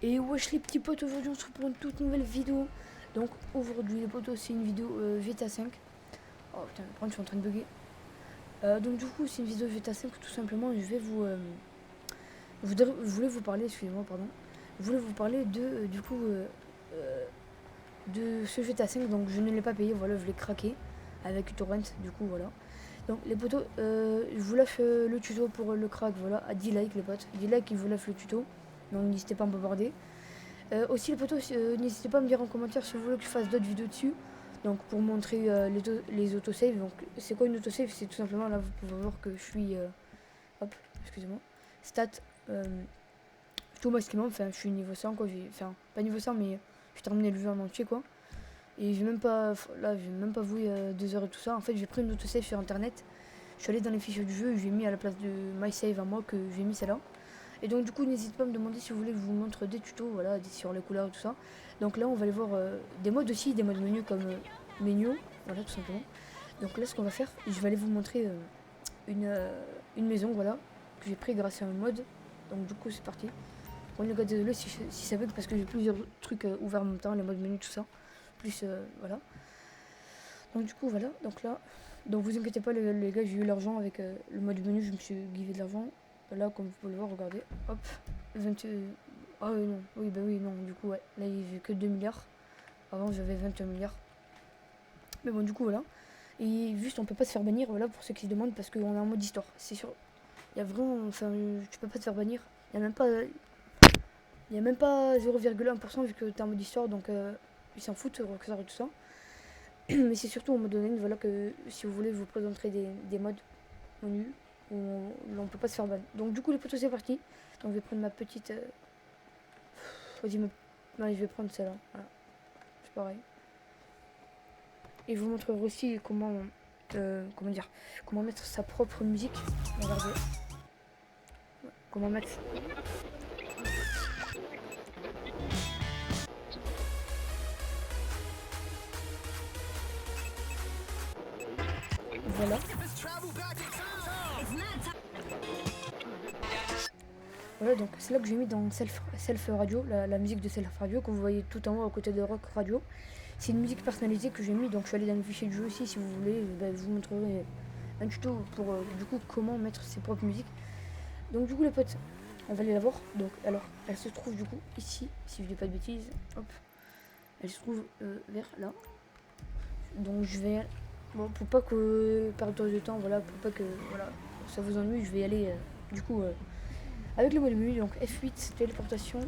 Et wesh les petits potes, aujourd'hui on se retrouve pour une toute nouvelle vidéo. Donc aujourd'hui les potos c'est une vidéo GTA 5. Oh putain, par contre je suis en train de bugger. Donc du coup c'est une vidéo GTA 5 tout simplement. Je vais vous... je voulais vous parler, excusez-moi pardon. Je voulais vous parler de de ce GTA 5. Donc je ne l'ai pas payé, voilà je l'ai craqué avec Torrent du coup voilà. Donc les potos, je vous lâche le tuto pour le crack, voilà, à 10 likes les potes. 10 likes, il vous lâche le tuto. Donc n'hésitez pas à me bombarder. Aussi les potos, n'hésitez pas à me dire en commentaire si vous voulez que je fasse d'autres vidéos dessus. Donc pour montrer les autosaves. Donc c'est quoi une autosave? C'est tout simplement là vous pouvez voir que je suis hop, excusez-moi. Stat tout maximum, enfin je suis niveau 100 quoi, enfin pas niveau 100 mais j'ai terminé le jeu en entier quoi. Et j'ai même pas là j'ai même pas vu 2 heures et tout ça. En fait j'ai pris une autosave sur internet. Je suis allé dans les fichiers du jeu, j'ai mis à la place de my save à moi que j'ai mis celle-là. Et donc du coup n'hésitez pas à me demander si vous voulez que je vous montre des tutos voilà, sur les couleurs et tout ça. Donc là on va aller voir des modes aussi, des modes menu comme menu, voilà tout simplement. Donc là ce qu'on va faire, je vais aller vous montrer une maison voilà, que j'ai pris grâce à un mode. Donc du coup c'est parti. Bon les gars désolé si ça bug parce que j'ai plusieurs trucs ouverts en même temps, les modes menu tout ça. Plus voilà. Donc du coup voilà, donc là, donc vous inquiétez pas les gars, j'ai eu l'argent avec le mode menu, je me suis givé de l'argent. Là comme vous pouvez le voir, regardez, hop, 20, ah oui non, oui bah oui non, du coup ouais, là j'ai que 2 milliards, avant j'avais 21 milliards. Mais bon du coup voilà, et juste on peut pas se faire bannir, voilà pour ceux qui se demandent, parce qu'on est en mode histoire, c'est sûr. Il y a vraiment, enfin tu peux pas te faire bannir, il y a même pas 0,1% vu que t'es en mode histoire, donc ils s'en foutent, Rockstar et tout ça. Mais c'est surtout en mode online, voilà que si vous voulez, je vous présenterai des modes menus où on peut pas se faire ban. Donc du coup les potos c'est parti. Donc je vais prendre ma petite... vas-y, ouais, je vais prendre celle-là. Voilà, c'est pareil. Et je vous montrerai aussi comment dire, comment mettre sa propre musique. Regardez. Comment mettre... Voilà. Voilà, donc c'est là que j'ai mis dans Self Radio, la musique de Self Radio que vous voyez tout en haut à côté de Rock Radio. C'est une musique personnalisée que j'ai mis, donc je suis allé dans le fichier de jeu aussi si vous voulez, je vous montrerai un tuto pour du coup comment mettre ses propres musiques. Donc du coup les potes, on va aller la voir. Donc alors, elle se trouve du coup ici, si je dis pas de bêtises, hop, elle se trouve vers là. Donc je vais, bon pour pas que perdre de temps, voilà, pour pas que voilà ça vous ennuie, je vais y aller du coup avec le mode menu, donc F8 téléportation.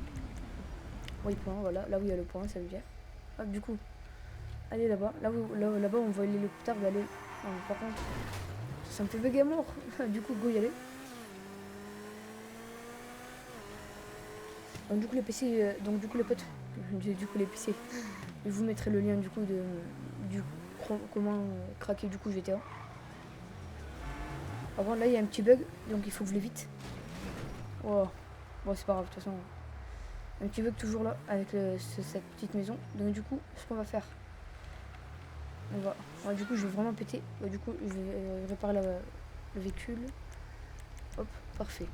Waypoint, voilà, là où il y a le point, ça veut dire. Hop, du coup, allez là-bas, là-bas on voit l'hélicoptère, va aller. Non, par contre, ça me fait bugger à mort. Du coup, go y aller. Donc du coup les PC, donc du coup les potes, du coup les PC, je vous mettrai le lien du coup du comment craquer du coup GTA. Avant là il y a un petit bug, donc il faut que je l'évite. Oh, bon c'est pas grave de toute façon. Un petit bug toujours là avec cette petite maison. Donc du coup ce qu'on va faire, du coup je vais vraiment péter. Du coup je vais réparer le véhicule. Hop, parfait.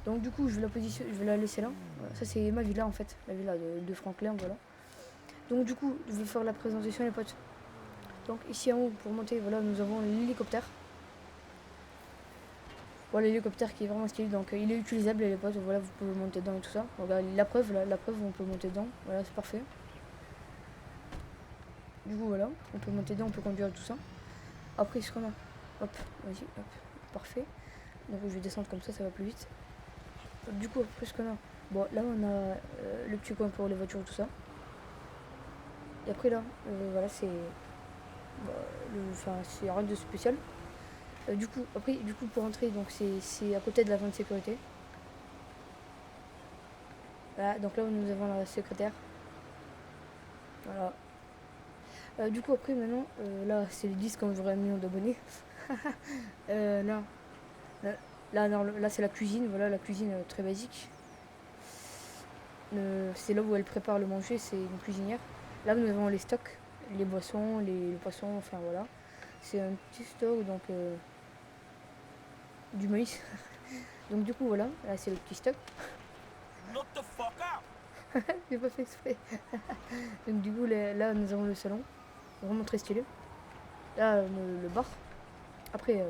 Donc du coup je vais la positionner, je vais la laisser là. Voilà, ça c'est ma villa en fait, la villa de Franklin, voilà. Donc du coup je vais faire la présentation les potes. Donc ici en haut pour monter, voilà nous avons l'hélicoptère. Voilà l'hélicoptère qui est vraiment stylé, donc il est utilisable les potes, voilà vous pouvez monter dedans et tout ça. Voilà la preuve, la preuve on peut monter dedans, voilà c'est parfait. Du coup voilà, on peut monter dedans, on peut conduire tout ça. Après ce qu'on a, hop, vas-y, hop, parfait. Donc je vais descendre comme ça va plus vite. Du coup après ce qu'on a, bon là on a le petit coin pour les voitures tout ça. Et après là, voilà c'est c'est rien de spécial. Du coup après du coup pour entrer donc c'est à côté de la zone de sécurité. Voilà, donc là nous avons la secrétaire. Voilà. Du coup après maintenant là c'est les 10 quand j'aurai 1 million d'abonnés. Là, là c'est la cuisine, voilà la cuisine très basique. C'est là où elle prépare le manger, c'est une cuisinière. Là nous avons les stocks, les boissons, les poissons, enfin voilà. C'est un petit stock donc du maïs. Donc du coup voilà, là c'est le petit stock. J'ai pas fait exprès. Donc du coup là nous avons le salon, vraiment très stylé. Là le bar. Après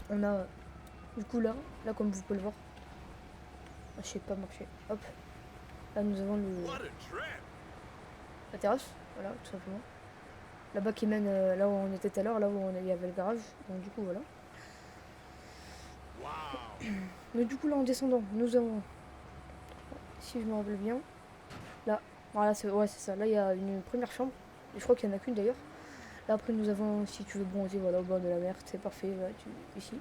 on a du coup là comme vous pouvez le voir. Ah, je sais pas marcher. Hop. Là nous avons la terrasse, voilà tout simplement. Là-bas qui mène là où on était tout à l'heure, là où il y avait le garage. Donc du coup voilà. Mais du coup là en descendant, nous avons, si je me rappelle bien, là, voilà ouais c'est ça, là il y a une première chambre, et je crois qu'il y en a qu'une d'ailleurs. Là après nous avons, si tu veux bronzer, voilà, au bord de la mer, c'est parfait, là, ici.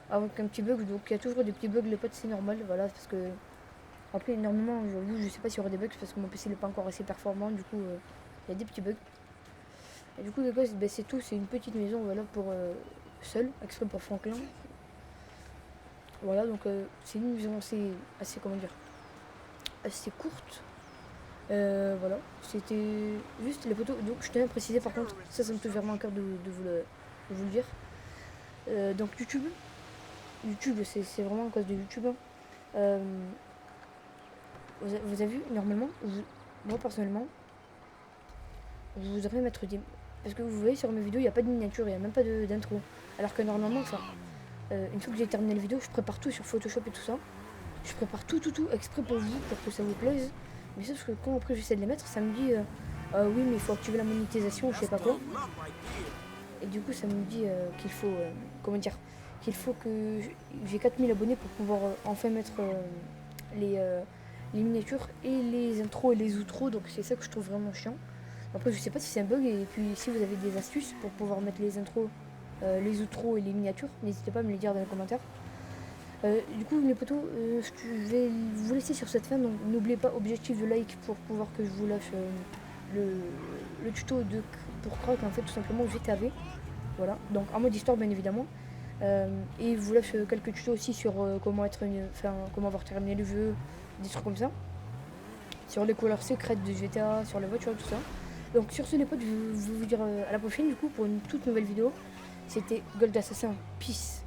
Avec un petit bug, donc il y a toujours des petits bugs, les potes c'est normal, voilà, parce que, après énormément, je sais pas s'il y aura des bugs, parce que mon PC n'est pas encore assez performant, du coup il y a des petits bugs. Et du coup les gars, ben, c'est tout, c'est une petite maison, voilà, pour seul, exprès pour Franklin. Voilà, donc c'est une maison assez, comment dire, assez courte. Voilà, c'était juste les poteaux. Donc je tenais à préciser par contre, ça me fait vraiment à cœur de vous le dire. Donc YouTube c'est vraiment à cause de YouTube. Hein. Vous avez vu, normalement, moi personnellement, je voudrais mettre des... Parce que vous voyez sur mes vidéos, il n'y a pas de miniature, il n'y a même pas d'intro. Alors que normalement, enfin, une fois que j'ai terminé la vidéo, je prépare tout sur Photoshop et tout ça. Je prépare tout exprès pour vous, pour que ça vous plaise. Mais sauf que quand après j'essaie de les mettre, ça me dit oui, mais il faut activer la monétisation, je sais pas quoi. Et du coup, ça me dit qu'il faut, comment dire, qu'il faut que j'ai 4000 abonnés pour pouvoir enfin mettre les miniatures et les intros et les outros. Donc c'est ça que je trouve vraiment chiant. Après, je sais pas si c'est un bug. Et puis, si vous avez des astuces pour pouvoir mettre les intros, les outros et les miniatures, n'hésitez pas à me les dire dans les commentaires. Du coup les potos, je vais vous laisser sur cette fin, donc n'oubliez pas objectif de like pour pouvoir que je vous lâche le tuto pour crack en fait tout simplement GTAV. Voilà, donc en mode histoire bien évidemment. Et je vous lâche quelques tutos aussi sur comment avoir terminé le jeu, des trucs comme ça. Sur les couleurs secrètes de GTA, sur les voitures et tout ça. Donc sur ce les potes, je vais vous dire à la prochaine du coup pour une toute nouvelle vidéo. C'était Gold Assassin, peace.